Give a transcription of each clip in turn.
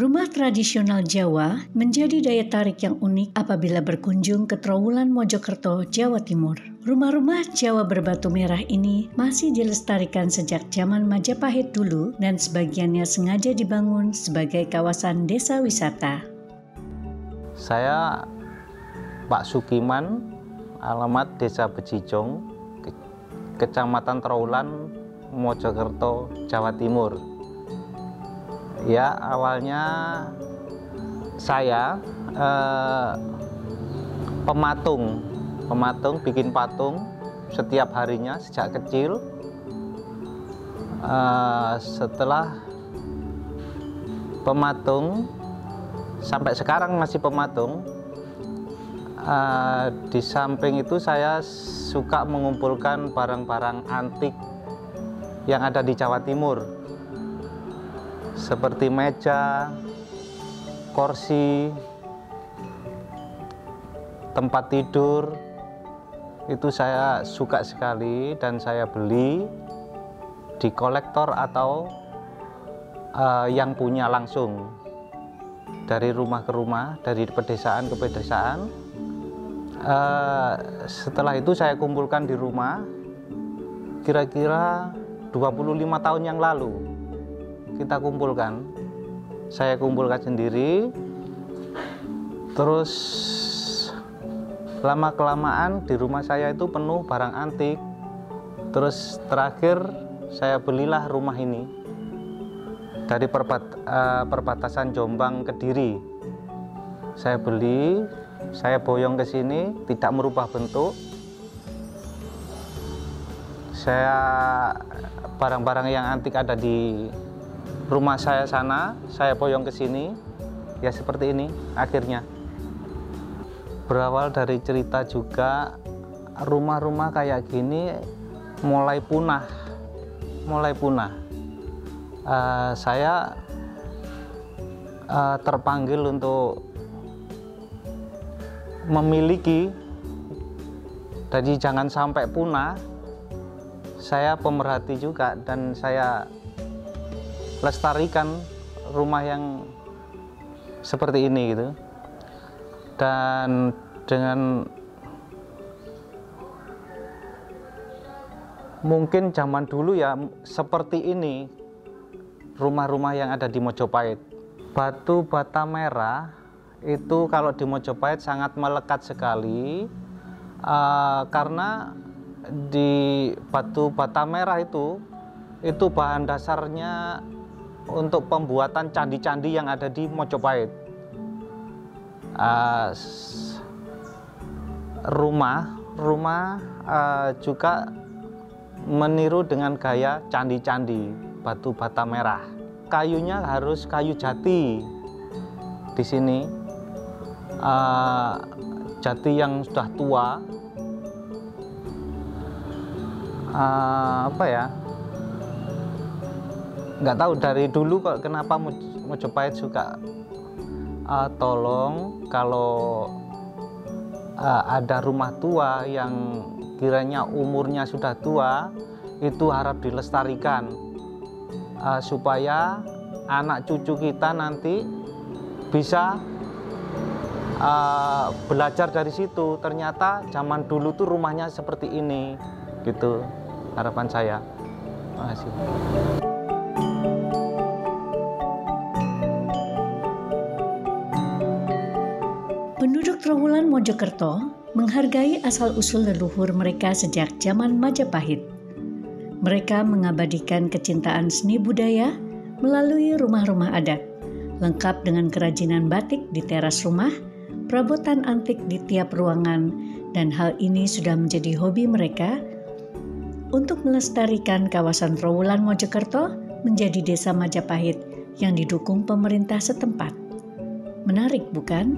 Rumah tradisional Jawa menjadi daya tarik yang unik apabila berkunjung ke Trowulan Mojokerto, Jawa Timur. Rumah-rumah Jawa berbatu merah ini masih dilestarikan sejak zaman Majapahit dulu dan sebagiannya sengaja dibangun sebagai kawasan desa wisata. Saya Pak Sukiman, alamat Desa Becijong, Kecamatan Trowulan, Mojokerto, Jawa Timur. Ya, awalnya saya pematung, bikin patung setiap harinya sejak kecil. Setelah pematung, sampai sekarang masih pematung. Di samping itu saya suka mengumpulkan barang-barang antik yang ada di Jawa Timur, seperti meja, kursi, tempat tidur. Itu saya suka sekali dan saya beli di kolektor atau yang punya langsung, dari rumah ke rumah, dari pedesaan ke pedesaan. Setelah itu saya kumpulkan di rumah kira-kira 25 tahun yang lalu. Kita kumpulkan, saya kumpulkan sendiri, terus lama-kelamaan di rumah saya itu penuh barang antik. Terus terakhir saya belilah rumah ini dari perbatasan Jombang Kediri. Saya beli, saya boyong ke sini, tidak merubah bentuk. Barang-barang yang antik ada di rumah saya sana, saya boyong ke sini, ya seperti ini akhirnya. Berawal dari cerita juga, rumah-rumah kayak gini mulai punah. Saya terpanggil untuk memiliki, jadi jangan sampai punah. Saya pemerhati juga dan saya lestarikan rumah yang seperti ini gitu. Dan dengan mungkin zaman dulu ya seperti ini rumah-rumah yang ada di Mojopahit. Batu bata merah itu kalau di Mojopahit sangat melekat sekali, karena di batu bata merah itu bahan dasarnya untuk pembuatan candi-candi yang ada di Mojopahit. Rumah juga meniru dengan gaya candi-candi batu bata merah. Kayunya harus kayu jati di sini, jati yang sudah tua. Nggak tahu dari dulu kok kenapa Mojopahit suka tolong kalau ada rumah tua yang kiranya umurnya sudah tua, itu harap dilestarikan supaya anak cucu kita nanti bisa belajar dari situ. Ternyata zaman dulu tuh rumahnya seperti ini, gitu harapan saya. Terima kasih. Penduduk Trowulan Mojokerto menghargai asal-usul leluhur mereka sejak zaman Majapahit. Mereka mengabadikan kecintaan seni budaya melalui rumah-rumah adat, lengkap dengan kerajinan batik di teras rumah, perabotan antik di tiap ruangan, dan hal ini sudah menjadi hobi mereka untuk melestarikan kawasan Trowulan Mojokerto menjadi desa Majapahit yang didukung pemerintah setempat. Menarik, bukan?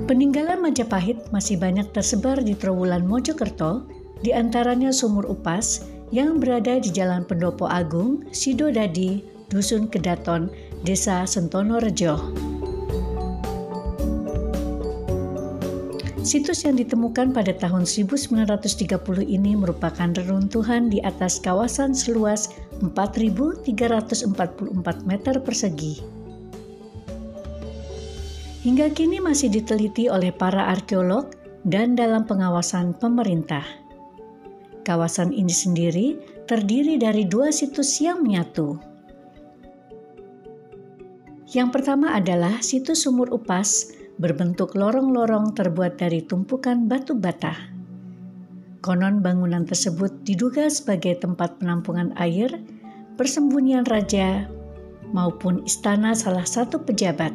Peninggalan Majapahit masih banyak tersebar di Trowulan Mojokerto, di antaranya Sumur Upas yang berada di Jalan Pendopo Agung, Sidodadi, Dusun Kedaton, Desa Sentono Rejo. Situs yang ditemukan pada tahun 1930 ini merupakan reruntuhan di atas kawasan seluas 4.344 meter persegi. Hingga kini masih diteliti oleh para arkeolog dan dalam pengawasan pemerintah. Kawasan ini sendiri terdiri dari 2 situs yang menyatu. Yang pertama adalah situs Sumur Upas berbentuk lorong-lorong terbuat dari tumpukan batu bata. Konon bangunan tersebut diduga sebagai tempat penampungan air, persembunyian raja, maupun istana salah satu pejabat.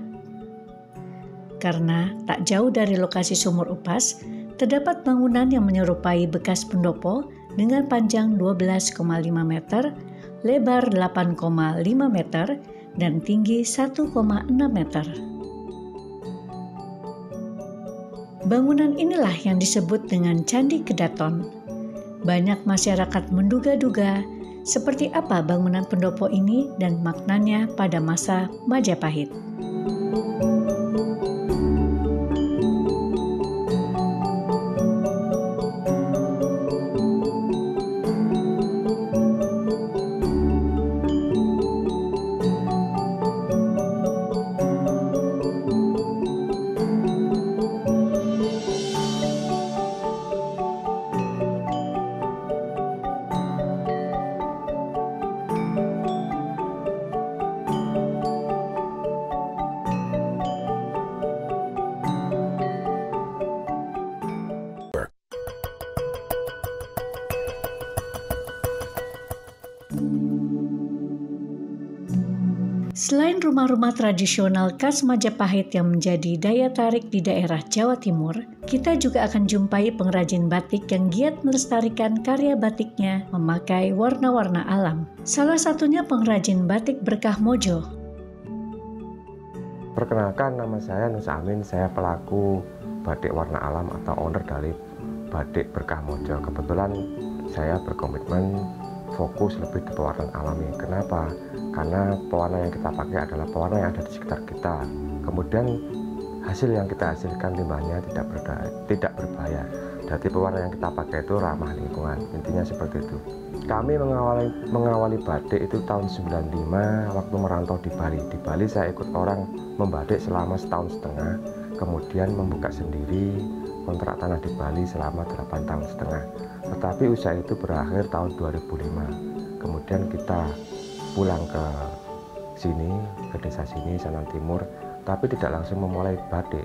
Karena tak jauh dari lokasi Sumur Upas, terdapat bangunan yang menyerupai bekas pendopo dengan panjang 12,5 meter, lebar 8,5 meter, dan tinggi 1,6 meter. Bangunan inilah yang disebut dengan Candi Kedaton. Banyak masyarakat menduga-duga seperti apa bangunan pendopo ini dan maknanya pada masa Majapahit. Selain rumah-rumah tradisional khas Majapahit yang menjadi daya tarik di daerah Jawa Timur, kita juga akan jumpai pengrajin batik yang giat melestarikan karya batiknya memakai warna-warna alam. Salah satunya pengrajin batik Berkah Mojo. Perkenalkan, nama saya Nus Amin, saya pelaku batik warna alam atau owner dari batik Berkah Mojo. Kebetulan saya berkomitmen fokus lebih ke pewarnaan alami. Kenapa? Karena pewarna yang kita pakai adalah pewarna yang ada di sekitar kita. Kemudian hasil yang kita hasilkan limbahnya tidak berbahaya. Jadi pewarna yang kita pakai itu ramah lingkungan. Intinya seperti itu. Kami mengawali batik itu tahun 95 waktu merantau di Bali. Di Bali saya ikut orang membatik selama setahun setengah. Kemudian membuka sendiri kontrak tanah di Bali selama 8 tahun setengah. Tetapi usaha itu berakhir tahun 2005. Kemudian kita pulang ke sini, ke desa sini, Sanan Timur, tapi tidak langsung memulai batik.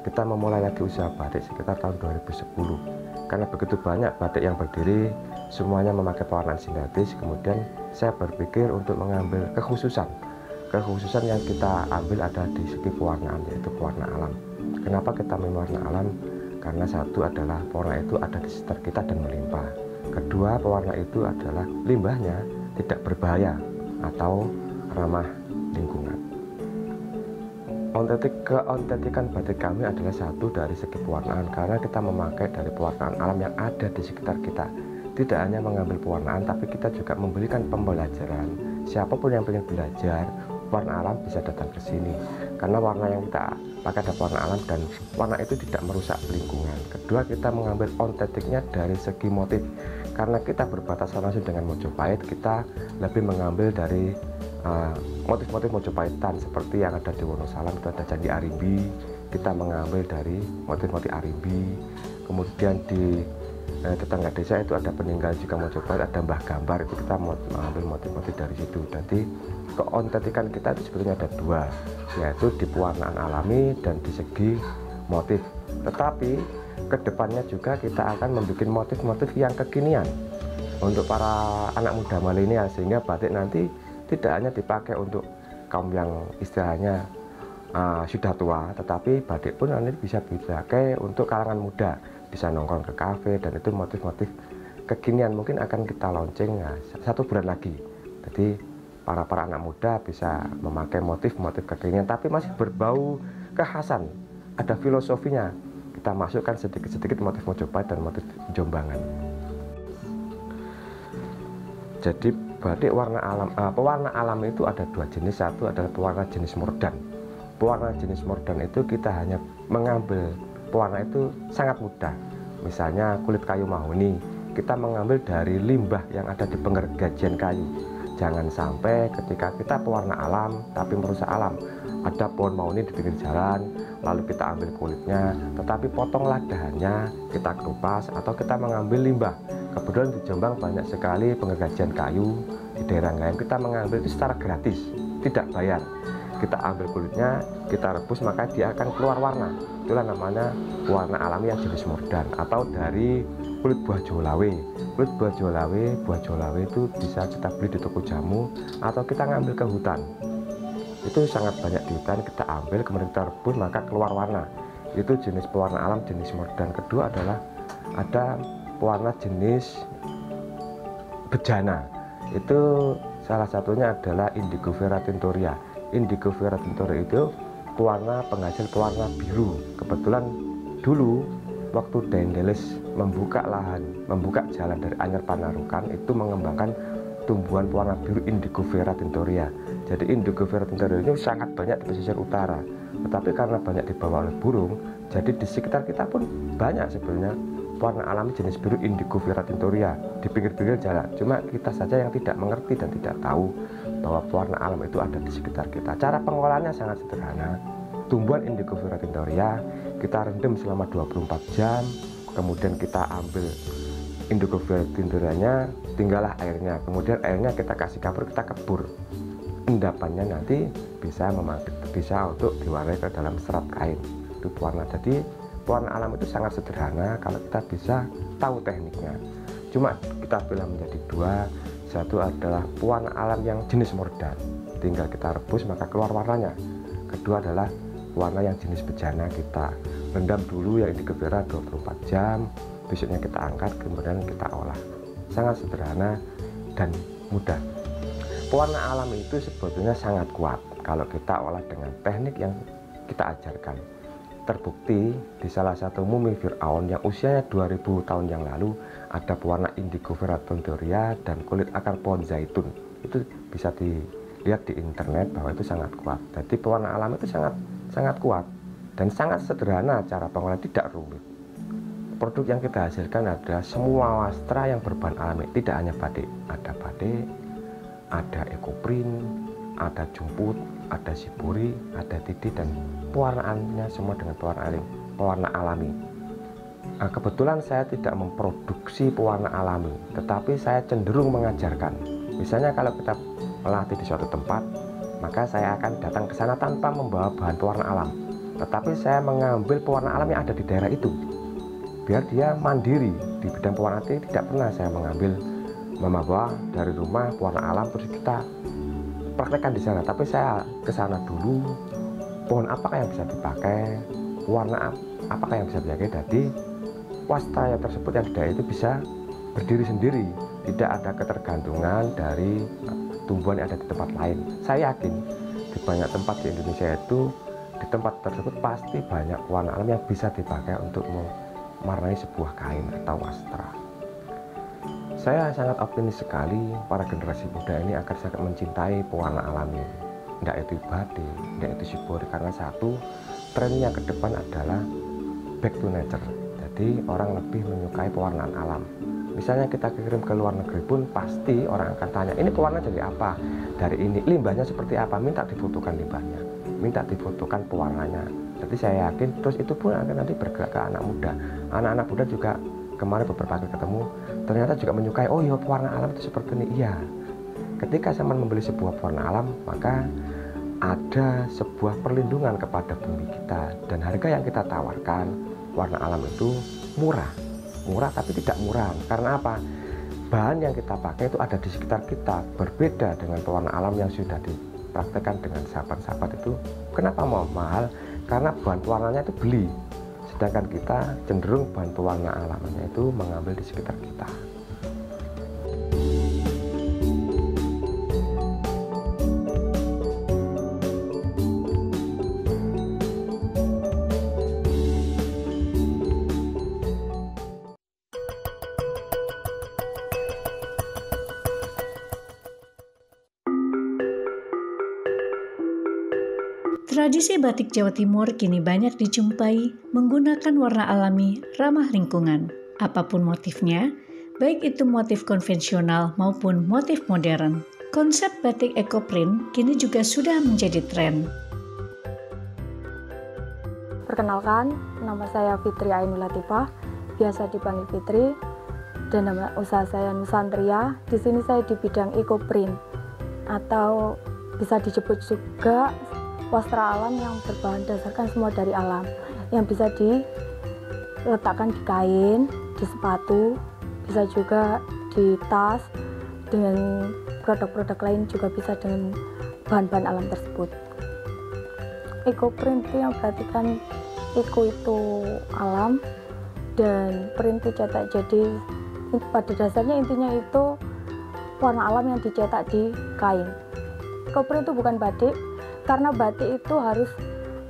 Kita memulai lagi usaha batik sekitar tahun 2010. Karena begitu banyak batik yang berdiri, semuanya memakai pewarnaan sintetis. Kemudian saya berpikir untuk mengambil kekhususan yang kita ambil ada di segi pewarnaan, yaitu pewarna alam. Kenapa kita memilih warna alam? Karena satu adalah pewarna itu ada di sekitar kita dan melimpah. Kedua, pewarna itu adalah limbahnya tidak berbahaya atau ramah lingkungan. Keontentikan batik kami adalah satu dari segi pewarnaan, karena kita memakai dari pewarnaan alam yang ada di sekitar kita. Tidak hanya mengambil pewarnaan, tapi kita juga memberikan pembelajaran. Siapapun yang ingin belajar warna alam bisa datang ke sini, karena warna yang kita pakai ada warna alam dan warna itu tidak merusak lingkungan. Kedua, kita mengambil ontetiknya dari segi motif. Karena kita berbatasan langsung dengan Mojopahit, kita lebih mengambil dari motif-motif Mojopahitan seperti yang ada di Wonosalam, itu ada Candi Arimbi, kita mengambil dari motif-motif Arimbi. Kemudian di tetangga desa itu ada peninggalan juga Mojopahit, ada Mbah Gambar, itu kita mengambil motif-motif dari situ. Jadi keontentikan kita itu sebetulnya ada dua, yaitu di pewarnaan alami dan di segi motif. Tetapi kedepannya juga kita akan membuat motif-motif yang kekinian untuk para anak muda milenial, sehingga batik nanti tidak hanya dipakai untuk kaum yang istilahnya sudah tua, tetapi batik pun nanti bisa dipakai untuk kalangan muda, bisa nongkrong ke kafe, dan itu motif-motif kekinian mungkin akan kita launching 1 bulan lagi. Jadi para anak muda bisa memakai motif-motif kekinian tapi masih berbau kekhasan, ada filosofinya. Kita masukkan sedikit-sedikit motif Mojopahit dan motif Jombangan. Jadi batik warna alam, pewarna alam itu ada dua jenis. Satu adalah pewarna jenis mordan. Pewarna jenis mordan itu kita hanya mengambil pewarna itu sangat mudah. Misalnya kulit kayu mahoni, kita mengambil dari limbah yang ada di penggergajian kayu. Jangan sampai ketika kita pewarna alam tapi merusak alam. Ada pohon mahoni di pinggir jalan, lalu kita ambil kulitnya, tetapi potonglah dahannya, kita kerupas, atau kita mengambil limbah. Kebetulan di Jombang banyak sekali penggergajian kayu di daerah Ngayam, kita mengambil itu secara gratis, tidak bayar. Kita ambil kulitnya, kita rebus, maka dia akan keluar warna. Itulah namanya warna alami yang jenis mordan, atau dari kulit buah jolawe. Kulit buah jolawe itu bisa kita beli di toko jamu, atau kita ngambil ke hutan. Itu sangat banyak di hutan, kita ambil, kemudian kita rebus, maka keluar warna. Itu jenis pewarna alam jenis mordan. Kedua adalah ada pewarna jenis bejana. Itu salah satunya adalah Indigo Vera Tinctoria. Indigo Vera Tinctoria itu pewarna penghasil pewarna biru. Kebetulan dulu waktu Dendels membuka lahan, membuka jalan dari Anyar Panarukan, itu mengembangkan tumbuhan pewarna biru Indigo Vera Tinctoria. Jadi Indigo Vera Tinctoria itu sangat banyak di pesisir utara, tetapi karena banyak dibawa oleh burung, jadi di sekitar kita pun banyak sebenarnya warna alami jenis biru Indigo Vera Tinctoria di pinggir-pinggir jalan. Cuma kita saja yang tidak mengerti dan tidak tahu bahwa pewarna alam itu ada di sekitar kita. Cara pengolahannya sangat sederhana. Tumbuhan Indigo Vera Tinctoria kita rendam selama 24 jam, kemudian kita ambil Indigo Vera Tinctorianya, tinggallah airnya, kemudian airnya kita kasih kapur, kita kebur. Endapannya nanti bisa untuk diwarnai ke dalam serat kain. Itu pewarna. Jadi pewarna alam itu sangat sederhana kalau kita bisa tahu tekniknya. Cuma kita bilang menjadi dua. Satu adalah pewarna alam yang jenis mordan, tinggal kita rebus maka keluar warnanya. Kedua adalah warna yang jenis bejana, kita rendam dulu yang Indigo Vera 24 jam, besoknya kita angkat, kemudian kita olah. Sangat sederhana dan mudah. Pewarna alam itu sebetulnya sangat kuat kalau kita olah dengan teknik yang kita ajarkan. Terbukti di salah satu mumi Fir'aun yang usianya 2000 tahun yang lalu ada pewarna Indigo Vera Tinctoria dan kulit akar pohon zaitun. Itu bisa dilihat di internet bahwa itu sangat kuat. Jadi pewarna alam itu sangat kuat dan sangat sederhana, cara pengolahan tidak rumit. Produk yang kita hasilkan adalah semua wastra yang berbahan alami, tidak hanya batik, ada ekoprint, ada jumput, ada sibori, ada titi, dan pewarnaannya semua dengan pewarna alami. Nah, kebetulan saya tidak memproduksi pewarna alami, tetapi saya cenderung mengajarkan. Misalnya kalau kita melatih di suatu tempat, maka saya akan datang ke sana tanpa membawa bahan pewarna alam, tetapi saya mengambil pewarna alam yang ada di daerah itu, biar dia mandiri di bidang pewarna. Tidak pernah saya membawa dari rumah pewarna alam terus kita praktekkan di sana, tapi saya ke sana dulu, pohon apakah yang bisa dipakai, warna apakah yang bisa dipakai. Jadi wastra tersebut yang di daerah itu bisa berdiri sendiri, tidak ada ketergantungan dari tumbuhan yang ada di tempat lain. Saya yakin di banyak tempat di Indonesia itu, di tempat tersebut pasti banyak warna alam yang bisa dipakai untuk mewarnai sebuah kain atau wastra. Saya sangat optimis sekali para generasi muda ini akan sangat mencintai pewarna alami. Tidak itu batik, tidak itu sibori, karena satu, trennya ke depan adalah back to nature. Jadi orang lebih menyukai pewarnaan alam. Misalnya kita kirim ke luar negeri pun pasti orang akan tanya, ini pewarna jadi apa? Dari ini, limbahnya seperti apa? Minta difotokan limbahnya, minta difotokan pewarnanya. Jadi saya yakin terus itu pun akan nanti bergerak ke anak muda. Anak-anak muda juga kemarin beberapa kali ketemu, ternyata juga menyukai, oh iya pewarna alam itu seperti ini. Iya, ketika saya membeli sebuah pewarna alam, maka ada sebuah perlindungan kepada bumi kita, dan harga yang kita tawarkan warna alam itu murah tapi tidak murah. Karena apa? Bahan yang kita pakai itu ada di sekitar kita, berbeda dengan pewarna alam yang sudah dipraktekkan dengan sahabat-sahabat itu. Kenapa mau mahal? Karena bahan pewarnanya itu beli, sedangkan kita cenderung bahan pewarna alamnya itu mengambil di sekitar kita. Tradisi batik Jawa Timur kini banyak dijumpai menggunakan warna alami ramah lingkungan, apapun motifnya, baik itu motif konvensional maupun motif modern. Konsep batik ekoprint kini juga sudah menjadi tren. Perkenalkan, nama saya Fitri Ainul Latifah, biasa dipanggil Fitri, dan nama usaha saya Nusantria. Di sini saya di bidang ekoprint, atau bisa disebut juga wastra alam yang berbahan dasarkan semua dari alam, yang bisa diletakkan di kain, di sepatu, bisa juga di tas, dengan produk-produk lain juga bisa dengan bahan-bahan alam tersebut. Ekoprint itu yang perhatikan, eko itu alam dan print itu cetak, jadi pada dasarnya intinya itu warna alam yang dicetak di kain. Ekoprint itu bukan batik, karena batik itu harus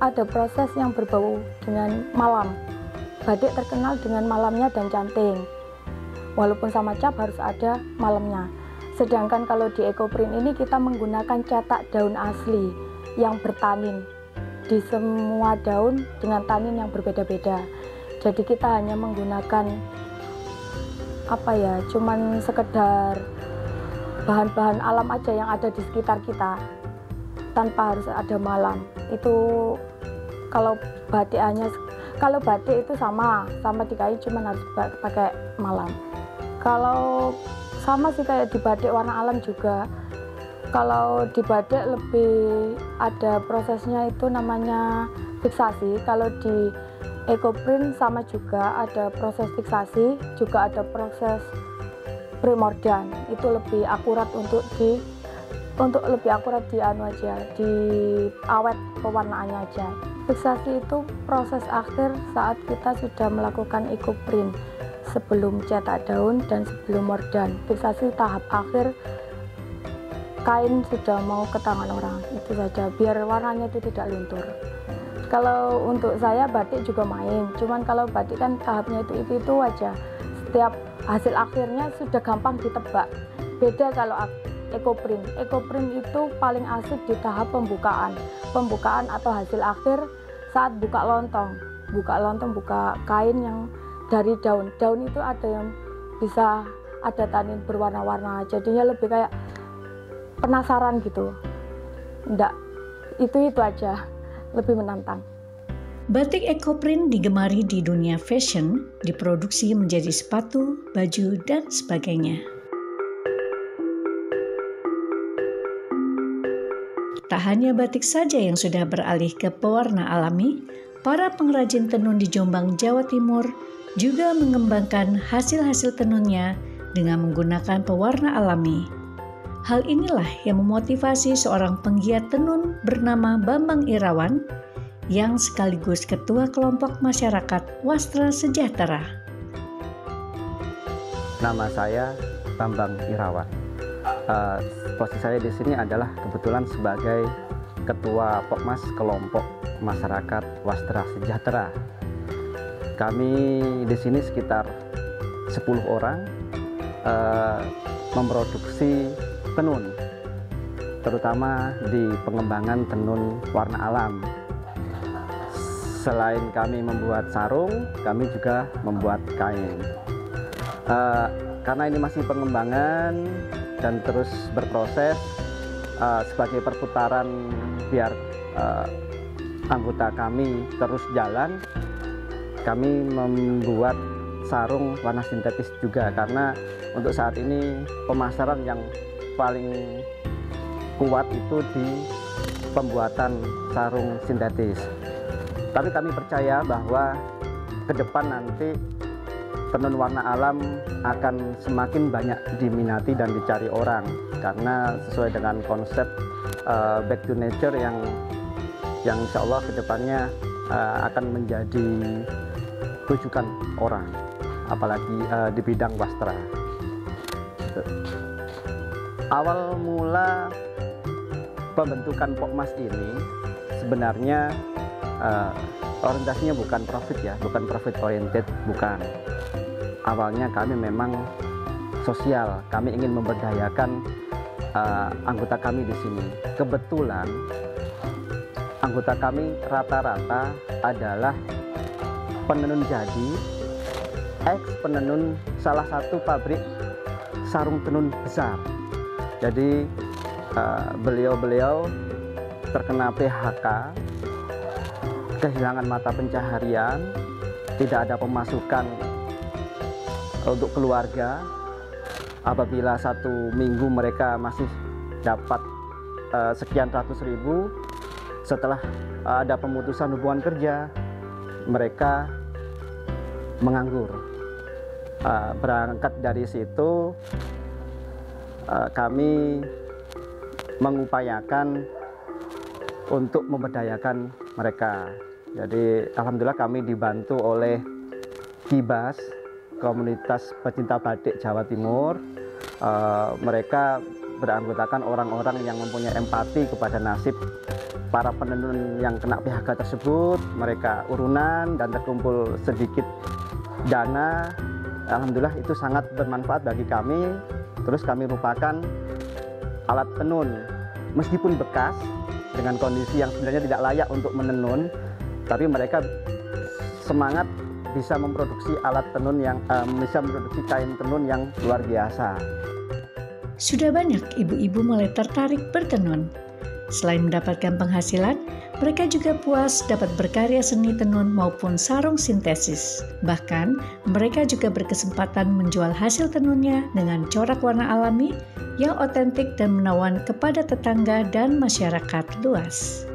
ada proses yang berbau dengan malam. Batik terkenal dengan malamnya dan canting, walaupun sama cap harus ada malamnya. Sedangkan kalau di ekoprint ini kita menggunakan cetak daun asli yang bertanin, di semua daun dengan tanin yang berbeda-beda. Jadi kita hanya menggunakan cuman sekedar bahan-bahan alam aja yang ada di sekitar kita, tanpa harus ada malam. Itu kalau batik itu sama di kain, cuman harus pakai malam. Kalau sama sih kayak di batik warna alam juga. Kalau di batik lebih ada prosesnya, itu namanya fiksasi. Kalau di ekoprint sama juga ada proses fiksasi, juga ada proses primordian. Itu lebih akurat untuk lebih akurat di awet pewarnaannya aja. Fiksasi itu proses akhir saat kita sudah melakukan ekoprint, sebelum cetak daun dan sebelum mordan. Fiksasi tahap akhir, kain sudah mau ke tangan orang, itu saja, biar warnanya itu tidak luntur. Kalau untuk saya batik juga main, cuman kalau batik kan tahapnya itu aja. Setiap hasil akhirnya sudah gampang ditebak. Beda kalau ekoprint. Ekoprint itu paling asik di tahap pembukaan atau hasil akhir saat buka lontong, buka kain yang dari daun itu ada yang bisa ada tanin berwarna-warna, jadinya lebih kayak penasaran gitu. Itu aja, lebih menantang. Batik ekoprint digemari di dunia fashion, diproduksi menjadi sepatu, baju, dan sebagainya. Tak hanya batik saja yang sudah beralih ke pewarna alami, para pengrajin tenun di Jombang, Jawa Timur juga mengembangkan hasil-hasil tenunnya dengan menggunakan pewarna alami. Hal inilah yang memotivasi seorang penggiat tenun bernama Bambang Irawan yang sekaligus ketua kelompok masyarakat Wastra Sejahtera. Nama saya Bambang Irawan. Posisi saya di sini adalah kebetulan sebagai ketua Pokmas kelompok masyarakat Wastra Sejahtera. Kami di sini sekitar 10 orang memproduksi tenun, terutama di pengembangan tenun warna alam. Selain kami membuat sarung, kami juga membuat kain. Karena ini masih pengembangan dan terus berproses, sebagai perputaran biar anggota kami terus jalan, kami membuat sarung warna sintetis juga, karena untuk saat ini pemasaran yang paling kuat itu di pembuatan sarung sintetis. Tapi kami percaya bahwa ke depan nanti tenun warna alam akan semakin banyak diminati dan dicari orang, karena sesuai dengan konsep back to nature yang insya Allah ke depannya akan menjadi rujukan orang, apalagi di bidang wastra. Awal mula pembentukan Pokmas ini sebenarnya orientasinya bukan profit ya, bukan profit oriented, bukan. Awalnya kami memang sosial, kami ingin memberdayakan anggota kami di sini. Kebetulan anggota kami rata-rata adalah penenun jadi, ex penenun salah satu pabrik sarung tenun besar. Jadi beliau-beliau terkena PHK, kehilangan mata pencaharian, tidak ada pemasukan untuk keluarga. Apabila 1 minggu mereka masih dapat sekian ratus ribu, setelah ada pemutusan hubungan kerja, mereka menganggur. Berangkat dari situ, kami mengupayakan untuk memberdayakan mereka. Jadi alhamdulillah kami dibantu oleh KIBAS, Komunitas Pecinta Batik Jawa Timur. Mereka beranggotakan orang-orang yang mempunyai empati kepada nasib para penenun yang kena PHK tersebut. Mereka urunan dan terkumpul sedikit dana. Alhamdulillah itu sangat bermanfaat bagi kami. Terus kami rupakan alat tenun meskipun bekas dengan kondisi yang sebenarnya tidak layak untuk menenun, tapi mereka semangat bisa memproduksi alat tenun yang bisa memproduksi kain tenun yang luar biasa. Sudah banyak ibu-ibu mulai tertarik bertenun. Selain mendapatkan penghasilan, mereka juga puas dapat berkarya seni tenun maupun sarung sintesis. Bahkan, mereka juga berkesempatan menjual hasil tenunnya dengan corak warna alami yang otentik dan menawan kepada tetangga dan masyarakat luas.